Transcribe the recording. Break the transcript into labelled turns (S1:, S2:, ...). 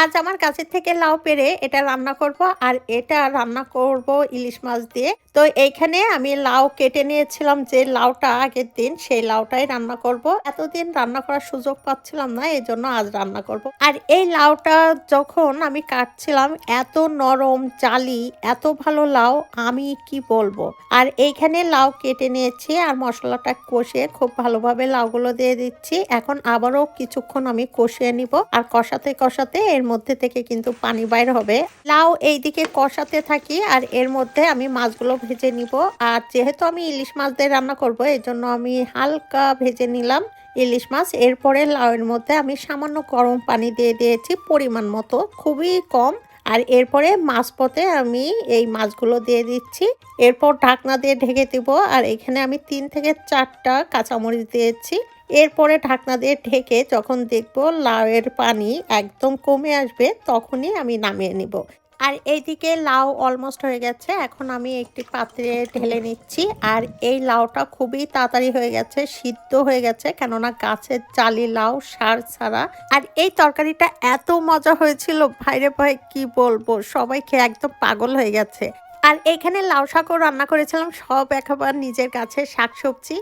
S1: আজ আমার গাছের থেকে লাউ পেড়ে এটা রান্না করব আর এটা রান্না করব ইলিশ মাছ দিয়ে। তো এইখানে আমি লাউ কেটে নিয়েছিলাম যে লাউটা আগের দিন সেই লাউটাই রান্না করব। এতদিন রান্না করার সুযোগ পাচ্ছিলাম না এজন্য আজ রান্না করব। আর এই লাউটা যখন আমি কাটছিলাম এত নরম জালি এত ভালো লাউ আমি কি বলবো। আর এইখানে লাউ কেটে নিয়েছি আর মশলাটা কষিয়ে খুব ভালোভাবে লাউগুলো দিয়ে দিচ্ছি। এখন আবারও কিছুক্ষণ আমি কষিয়ে নিব আর কষাতে কষাতে এর মধ্যে থেকে কিন্তু পানি বাইর হবে। লাউ এইদিকে কষাতে থাকি আর এর মধ্যে আমি মাছগুলো ভেজে নিব। আর যেহেতু আমি ইলিশ মাছ দিয়ে রান্না করব এজন্য আমি হালকা ভেজে নিলাম ইলিশ মাছ। এরপরে লাউয়ের মধ্যে আমি সামান্য গরম পানি দিয়ে দিয়েছি পরিমাণ মতো, খুবই কম। আর এরপরে মাঝপথে আমি এই মাছগুলো দিয়ে দিচ্ছি। এরপর ঢাকনা দিয়ে ঢেকে দিব। আর এখানে আমি ৩ থেকে ৪ টা কাঁচামরিচ দিয়েছি। এরপরে ঢাকনা দিয়ে ঢেকে যখন দেখব লাউয়ের পানি একদম কমে আসবে তখনই আমি নামিয়ে নিব। আর এইদিকে লাউ অলমোস্ট হয়ে গেছে। এখন আমি একটি পাত্রে ঢেলে নিচ্ছি। আর এই লাউটা খুবই তাড়াতাড়ি হয়ে গেছে, সিদ্ধ হয়ে গেছে কেননা গাছের জালি লাউ সার ছাড়া। আর এই তরকারিটা এত মজা হয়েছিল ভাইরে ভাই কি বলবো, সবাই খেয়ে একদম পাগল হয়ে গেছে। আর এখানে লাউ শাকও রান্না করেছিলাম, সব একেবারে নিজের গাছের শাকসবজি।